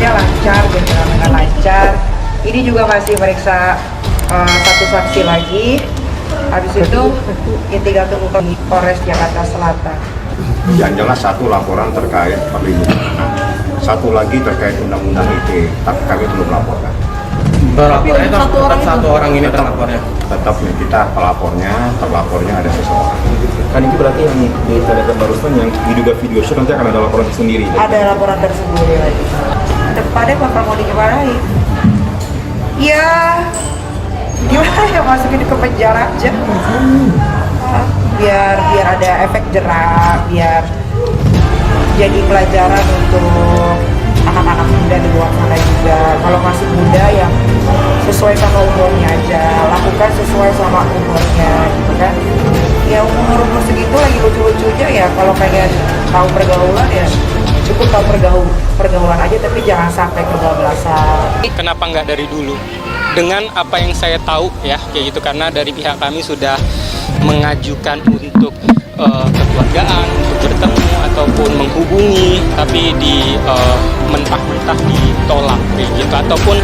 semuanya lancar, berjalan dengan lancar. Ini juga masih meriksa satu saksi lagi. Habis itu ya tinggal tunggu ke Polres Jakarta Selatan. Yang jelas satu laporan terkait perlindungan anak, satu lagi terkait undang-undang ITE, tapi kami belum laporkan. Pelapornya satu orang ini terlapornya. Tetap nih kita terlapornya ada seseorang. Kan itu berarti yang diceritakan barusan yang diduga video shoot nanti akan ada laporan sendiri. Ada laporan tersendiri lagi. Depannya Bapak mau dimarahin. Ya, gimana ya, masukin ke penjara aja. Biar ada efek jerak, biar jadi pelajaran untuk anak-anak muda di luar sana juga. Kalau masih muda yang sesuai sama umurnya aja, lakukan sesuai sama umurnya gitu kan. Ya umur segitu lagi lucu-lucunya ya, kalau pengen tahu pergaulan ya cukup tahu pergaulan aja, tapi jangan sampai kebablasan. Kenapa nggak dari dulu? Dengan apa yang saya tahu ya kayak gitu, karena dari pihak kami sudah mengajukan untuk kekeluargaan untuk bertemu ataupun menghubungi, tapi mentah-mentah ditolak kayak gitu, ataupun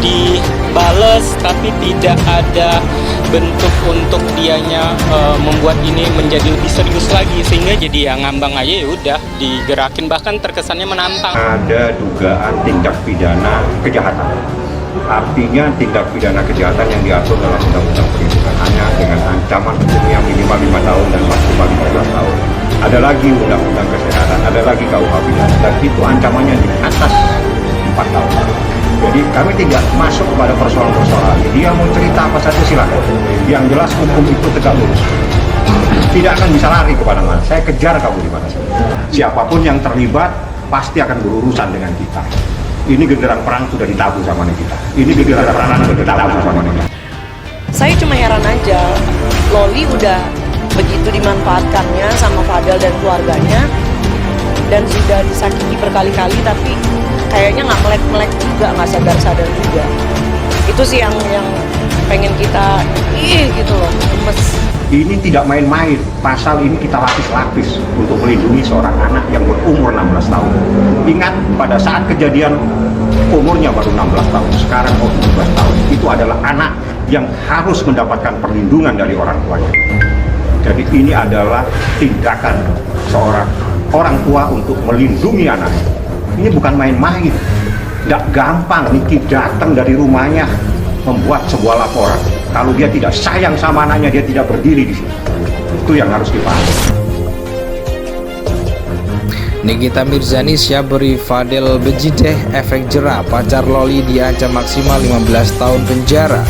dibales tapi tidak ada bentuk untuk dianya membuat ini menjadi lebih serius lagi, sehingga jadi ya ngambang aja, ya udah digerakin, bahkan terkesannya menantang. Ada dugaan tindak pidana kejahatan. Artinya tindak pidana kejahatan yang diatur dalam Undang-Undang Perlindungan Anak dengan ancaman hukumnya minimal 5 tahun dan maksimal 15 tahun. Ada lagi Undang-Undang Kesehatan, ada lagi KUH pidana, dan itu ancamannya di atas 4 tahun. Jadi kami tidak masuk kepada persoalan-persoalan. Dia mau cerita apa saja silakan. Yang jelas hukum itu tegak lurus. Tidak akan bisa lari kemana mana. Saya kejar kamu di mana saja. Siapapun yang terlibat pasti akan berurusan dengan kita. Ini genderang perang sudah ditabuh sama kita. Ini genderang perang sudah ditabuh sama kita. Saya cuma heran aja, Loli udah begitu dimanfaatkannya sama Fadel dan keluarganya, dan sudah disakiti berkali-kali, tapi kayaknya nggak melek-melek juga, nggak sadar-sadar juga. Itu sih yang pengen kita gitu loh, gemes. Ini tidak main-main. Pasal ini kita lapis-lapis untuk melindungi seorang anak yang berumur 16 tahun. Ingat, pada saat kejadian umurnya baru 16 tahun, sekarang mau 17 tahun. Itu adalah anak yang harus mendapatkan perlindungan dari orang tuanya. Jadi ini adalah tindakan seorang orang tua untuk melindungi anaknya. Ini bukan main-main. Tidak gampang Niki datang dari rumahnya membuat sebuah laporan. Kalau dia tidak sayang sama anaknya, dia tidak berdiri di sini. Itu yang harus dipahami. Nikita Mirzani siap beri Fadel Bejideh efek jerah. Pacar Loli diancam maksimal 15 tahun penjara.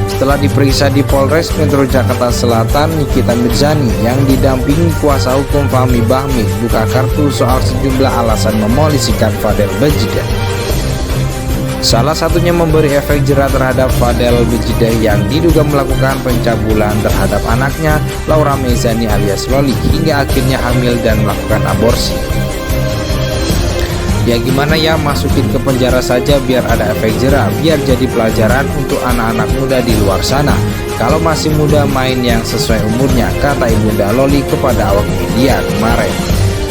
Setelah diperiksa di Polres Metro Jakarta Selatan, Nikita Mirzani yang didampingi kuasa hukum Fahmi Bahmid buka kartu soal sejumlah alasan memolisikan Fadel Bejideh. Salah satunya memberi efek jerah terhadap Fadel Bejideh yang diduga melakukan pencabulan terhadap anaknya Laura Mezani alias Loli hingga akhirnya hamil dan melakukan aborsi. Ya gimana ya, masukin ke penjara saja biar ada efek jerah, biar jadi pelajaran untuk anak-anak muda di luar sana. Kalau masih muda main yang sesuai umurnya, kata ibunda Loli kepada awak media kemarin.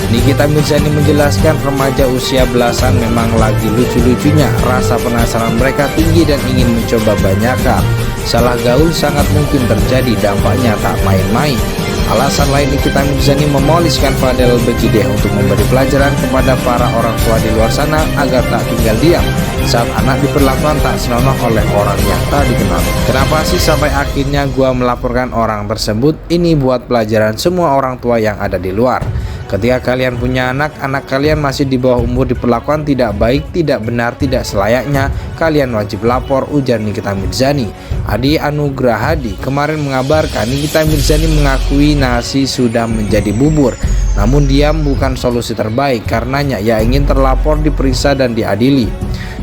Nikita Mirzani menjelaskan remaja usia belasan memang lagi lucu-lucunya, rasa penasaran mereka tinggi dan ingin mencoba banyak hal. Salah gaul sangat mungkin terjadi, dampaknya tak main-main. Alasan lain Nikita Mirzani memoliskan Fadel Bejideh untuk memberi pelajaran kepada para orang tua di luar sana agar tak tinggal diam saat anak diperlakukan tak senonoh oleh orang yang tak dikenal. Kenapa sih sampai akhirnya gua melaporkan orang tersebut? Ini buat pelajaran semua orang tua yang ada di luar. Ketika kalian punya anak kalian masih di bawah umur diperlakukan tidak baik, tidak benar, tidak selayaknya, kalian wajib lapor, ujar Nikita Mirzani. Adi Anugrah Hadi kemarin mengabarkan Nikita Mirzani mengakui nasi sudah menjadi bubur. Namun diam bukan solusi terbaik, karenanya ia ingin terlapor, diperiksa dan diadili.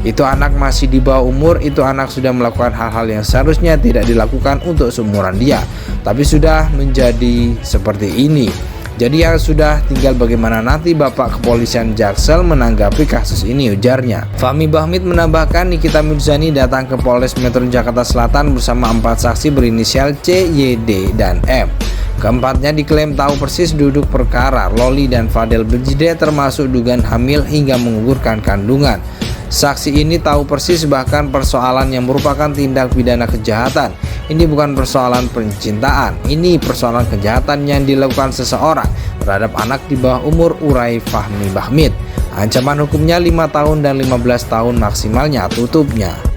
Itu anak masih di bawah umur, itu anak sudah melakukan hal-hal yang seharusnya tidak dilakukan untuk seumuran dia, tapi sudah menjadi seperti ini. Jadi yang sudah tinggal bagaimana nanti Bapak Kepolisian Jaksel menanggapi kasus ini, ujarnya. Fahmi Bahmid menambahkan Nikita Mirzani datang ke Polres Metro Jakarta Selatan bersama 4 saksi berinisial C, Y, D, dan M. Keempatnya diklaim tahu persis duduk perkara. Loli dan Fadel Bejide termasuk dugaan hamil hingga menggugurkan kandungan. Saksi ini tahu persis bahkan persoalan yang merupakan tindak pidana kejahatan. Ini bukan persoalan percintaan, ini persoalan kejahatan yang dilakukan seseorang terhadap anak di bawah umur, urai Fahmi Bahmid. Ancaman hukumnya 5 tahun dan 15 tahun maksimalnya, tutupnya.